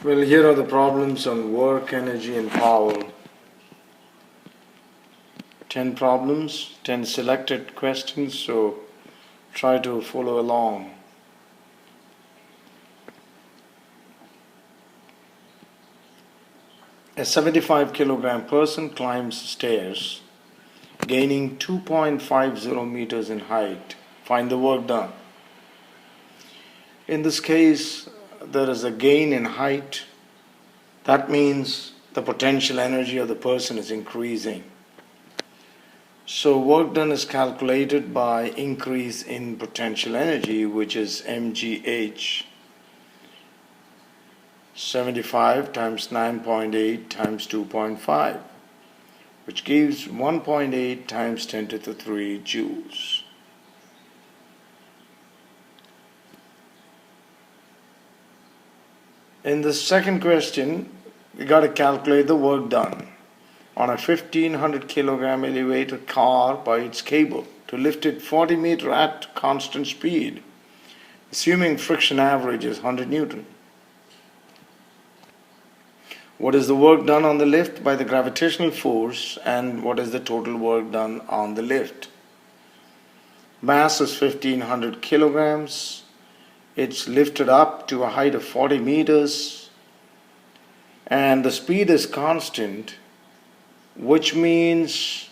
Well, here are the problems on work, energy and power. 10 problems, 10 selected questions, so try to follow along. A 75 kilogram person climbs stairs, gaining 2.50 meters in height. Find the work done. In this case, there is a gain in height. That means the potential energy of the person is increasing. So work done is calculated by increase in potential energy, which is mgh. 75 times 9.8 times 2.5, which gives 1.8 times 10 to the 3 joules. In the second question, we got to calculate the work done on a 1500 kilogram elevated car by its cable to lift it 40 meters at constant speed, assuming friction average is 100 Newton. What is the work done on the lift by the gravitational force, and what is the total work done on the lift? Mass is 1500 kilograms. It's lifted up to a height of 40 meters and the speed is constant, which means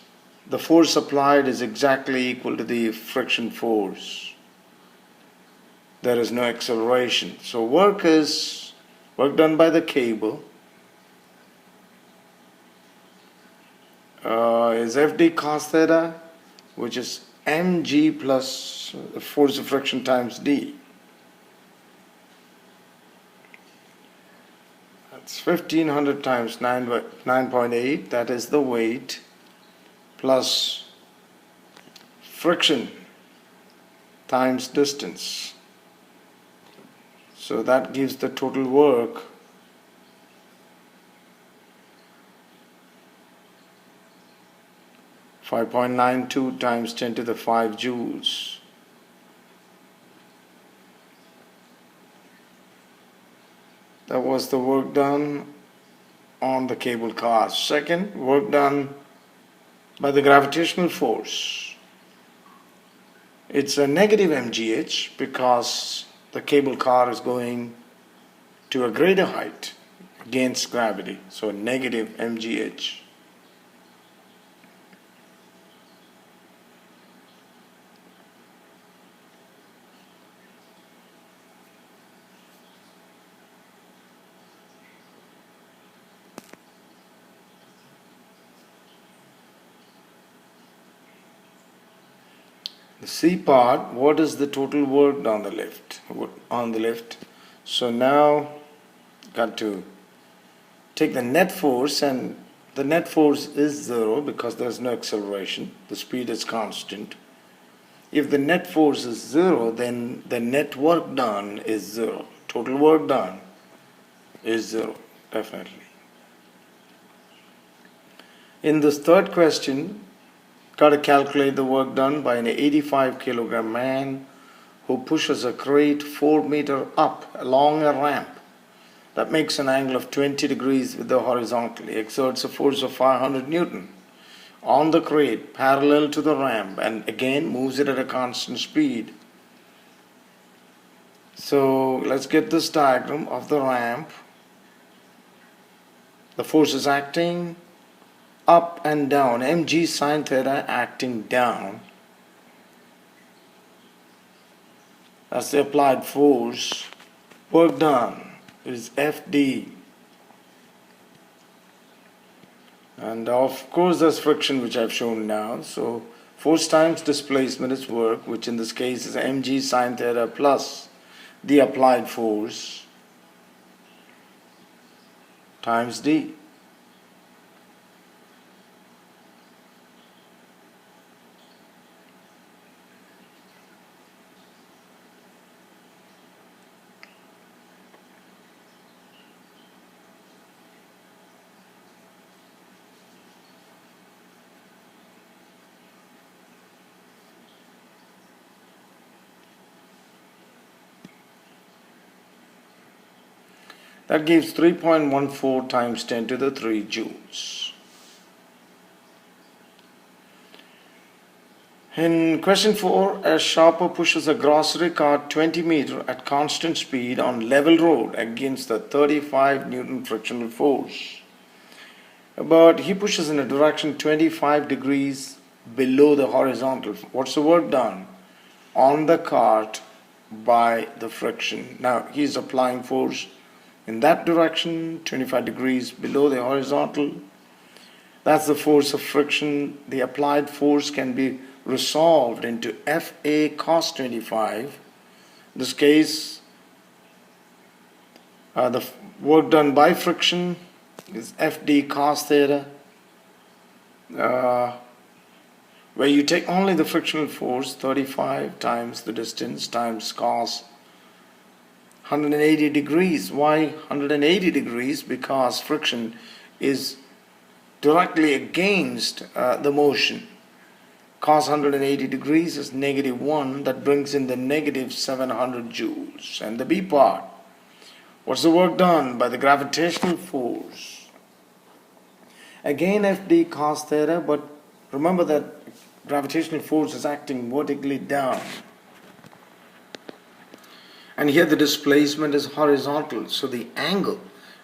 the force applied is exactly equal to the friction force. There is no acceleration. So work done by the cable is Fd cos theta, which is mg plus the force of friction times d. That's 1500 times 9.8, that is the weight, plus friction times distance. So that gives the total work .92 times 10 to the 5 joules. That was the work done on the cable car. Second, work done by the gravitational force. It's a negative mgh because the cable car is going to a greater height against gravity. So negative mgh. The C part, what is the total work on the lift? So now got to take the net force, and the net force is 0 because there's no acceleration. The speed is constant. If the net force is 0, then the net work done is 0. Total work done is 0, definitely. In this third question, got to calculate the work done by an 85 kilogram man who pushes a crate 4 meters up along a ramp. That makes an angle of 20 degrees with the horizontally, exerts a force of 500 Newton on the crate parallel to the ramp, and again moves it at a constant speed. So let's get this diagram of the ramp. The force is acting up and down, mg sine theta acting down. That's the applied force. Work done is Fd. And of course there's friction, which I've shown now. So force times displacement is work, which in this case is mg sine theta plus the applied force times d. That gives 3.14 times 10 to the 3 joules. In question 4, a shopper pushes a grocery cart 20 meters at constant speed on level road against the 35 Newton frictional force. But he pushes in a direction 25 degrees below the horizontal. What's the work done on the cart by the friction? Now he's applying force in that direction, 25 degrees below the horizontal. That's the force of friction. The applied force can be resolved into Fa cos 25. In this case, the work done by friction is Fd cos theta, where you take only the frictional force, 35 times the distance times cos 180 degrees. Why 180 degrees? Because friction is directly against the motion. Cos 180 degrees is -1. That brings in the -700 joules. And the B part, what's the work done by the gravitational force? Again Fd cos theta, but remember that gravitational force is acting vertically down. And here the displacement is horizontal. So the angle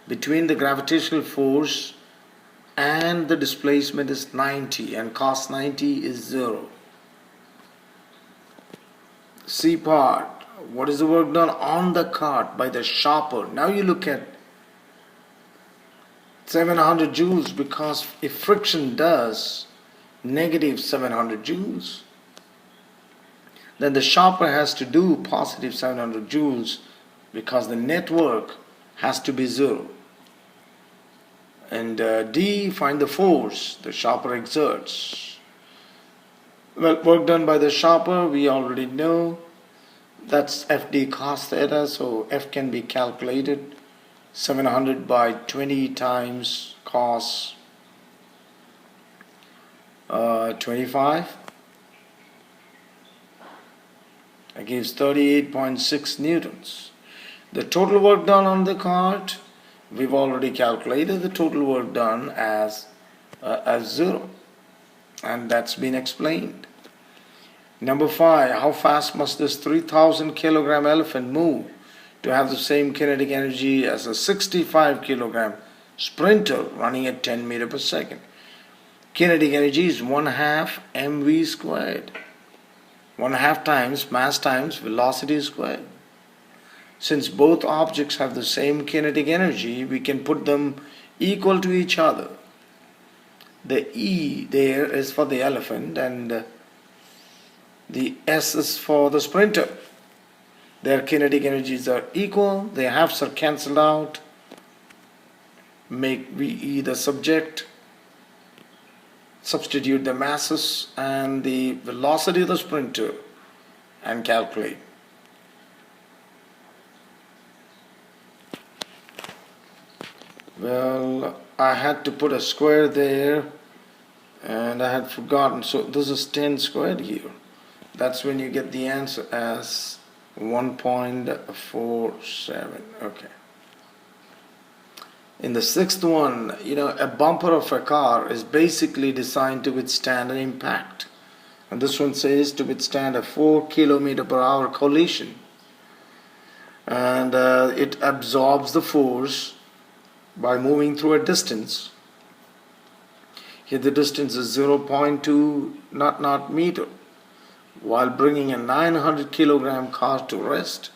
between the gravitational force and the displacement is 90, and cos 90 is 0. C part, what is the work done on the cart by the shopper? Now you look at 700 joules, because if friction does -700 joules, then the shopper has to do positive 700 joules, because the net work has to be 0. And D, find the force the shopper exerts. Well, work done by the shopper, we already know. That's Fd cos theta, so F can be calculated. 700 by 20 times cos 25. That gives 38.6 newtons. The total work done on the cart, we've already calculated the total work done as 0, and that's been explained. Number 5, how fast must this 3,000 kilogram elephant move to have the same kinetic energy as a 65 kilogram sprinter running at 10 meters per second? Kinetic energy is 1/2 mv squared. 1/2 times mass times velocity squared. Since both objects have the same kinetic energy, we can put them equal to each other. The E there is for the elephant, and the S is for the sprinter. Their kinetic energies are equal. The halves are cancelled out. Make VE the subject. Substitute the masses and the velocity of the sprinter and calculate. Well, I had to put a square there and I had forgotten. So this is 10 squared here. That's when you get the answer as 1.47. Okay. In the sixth one, a bumper of a car is basically designed to withstand an impact. And this one says to withstand a 4 km/h collision. And it absorbs the force by moving through a distance. Here the distance is 0.2 naught meter, while bringing a 900 kilogram car to rest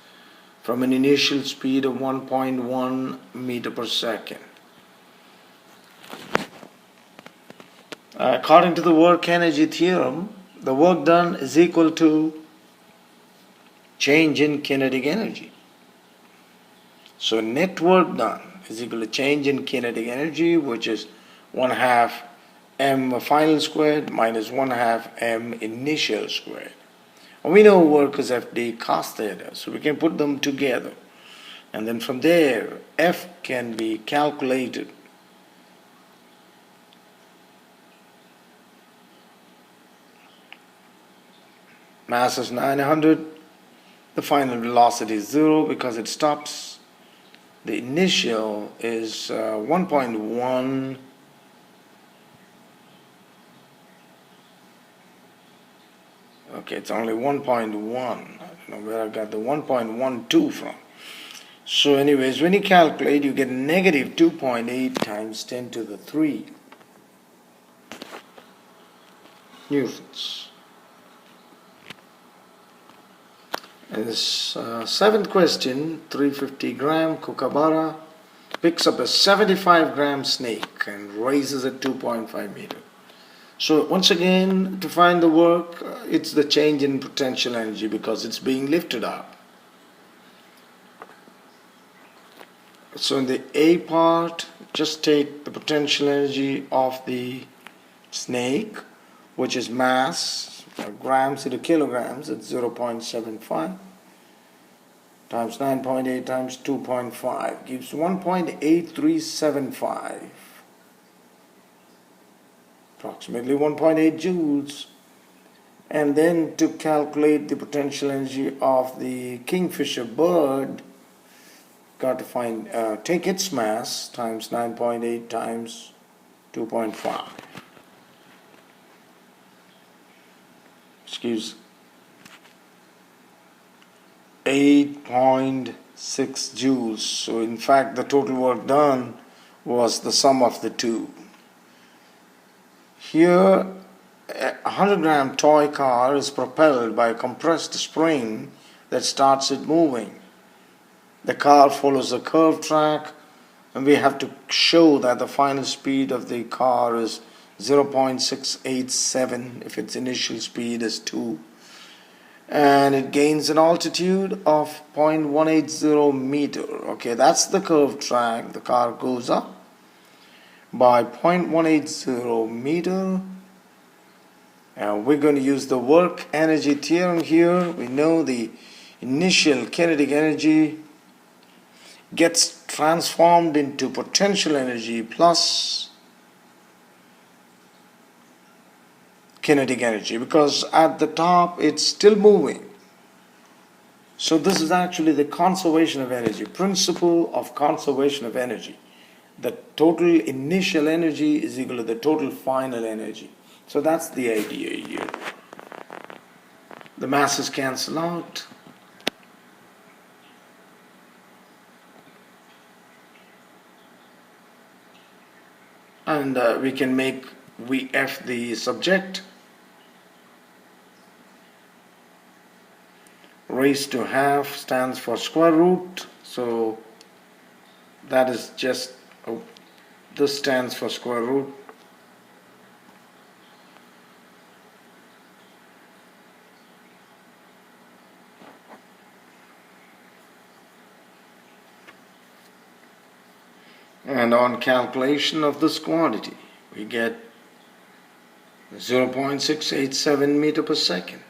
from an initial speed of 1.1 meter per second. According to the work energy theorem, the work done is equal to change in kinetic energy. So net work done is equal to change in kinetic energy, which is 1/2 m final squared minus 1/2 m initial squared. And we know work is Fd cos theta, so we can put them together. And then from there, F can be calculated. Mass is 900. The final velocity is 0 because it stops. the initial is 1.1. Okay, it's only 1.1. I don't know where I got the 1.12 from. So anyways, when you calculate, you get negative 2.8 times 10 to the 3 newtons. And this seventh question, 350 gram kookaburra picks up a 75 gram snake and raises it 2.5 meter. So once again, to find the work, it's the change in potential energy because it's being lifted up. So in the A part, just take the potential energy of the snake, which is mass, grams into kilograms, it's 0.75 times 9.8 times 2.5 gives 1.8375, approximately 1.8 joules. And then to calculate the potential energy of the kingfisher bird, got to find take its mass times 9.8 times 2.5, which gives 8.6 joules. So in fact the total work done was the sum of the two. Here a 100 gram toy car is propelled by a compressed spring that starts it moving. The car follows a curved track, and we have to show that the final speed of the car is 0.687 if its initial speed is 2. And it gains an altitude of 0.180 meter. Okay, that's the curved track. The car goes up by 0.180 meter. And we're going to use the work energy theorem here. We know the initial kinetic energy gets transformed into potential energy plus kinetic energy, because at the top it's still moving. So this is actually the conservation of energy, principle of conservation of energy. The total initial energy is equal to the total final energy. So that's the idea here. The masses cancel out. And we can make Vf the subject. Raised to half stands for square root. So that is just, this stands for square root. And on calculation of this quantity, we get 0.687 meter per second.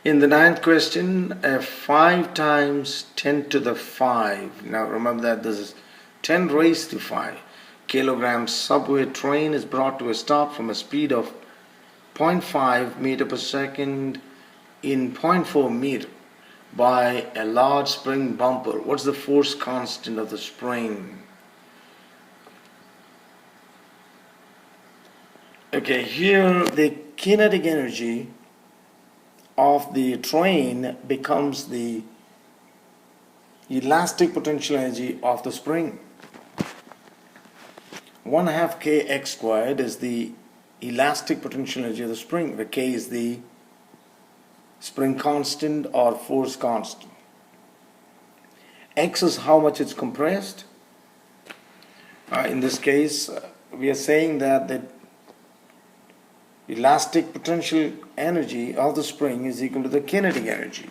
In the ninth question, a 5 times 10 to the 5. Now remember that this is 10 raised to 5 kilogram subway train is brought to a stop from a speed of 0.5 meter per second in 0.4 meter by a large spring bumper. What's the force constant of the spring? Okay, here the kinetic energy of the train becomes the elastic potential energy of the spring. 1/2 kx squared is the elastic potential energy of the spring, where k is the spring constant or force constant. X is how much it's compressed. In this case, we are saying that the elastic potential energy of the spring is equal to the kinetic energy.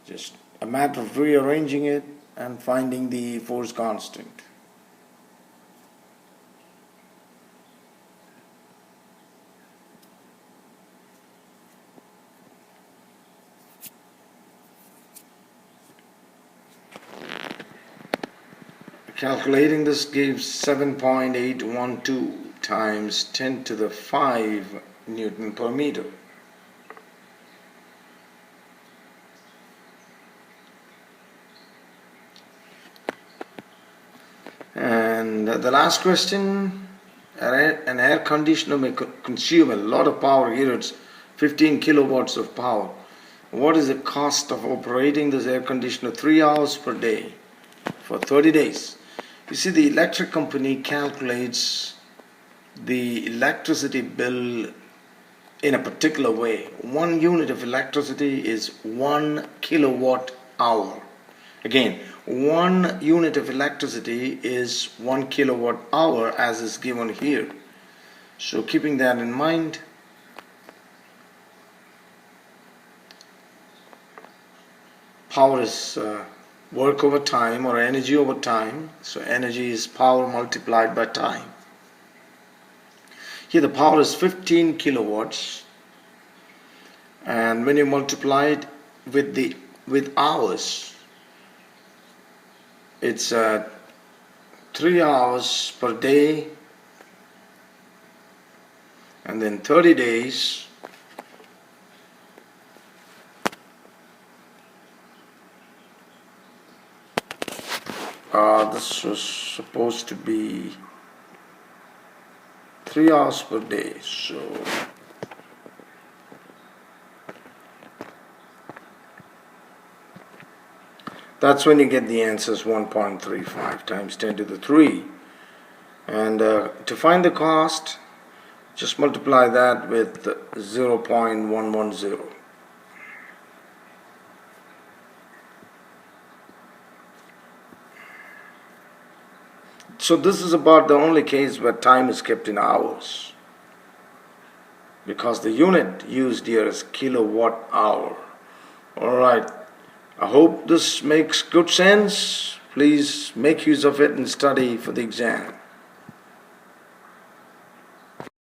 Just a matter of rearranging it and finding the force constant. Calculating this gives 7.812 times 10 to the 5 Newton per meter. And the last question, an air conditioner may consume a lot of power. Here it's 15 kilowatts of power. What is the cost of operating this air conditioner 3 hours per day for 30 days? You see, the electric company calculates the electricity bill in a particular way. 1 unit of electricity is 1 kilowatt hour. Again, 1 unit of electricity is 1 kilowatt hour, as is given here. So keeping that in mind, power is work over time, or energy over time. So energy is power multiplied by time. Here the power is 15 kilowatts, and when you multiply it with hours, it's 3 hours per day, and then 30 days. This was supposed to be 3 hours per day, so that's when you get the answers 1.35 times 10 to the 3. And to find the cost, just multiply that with 0.110. So this is about the only case where time is kept in hours, because the unit used here is kilowatt hour. Alright, I hope this makes good sense. Please make use of it and study for the exam.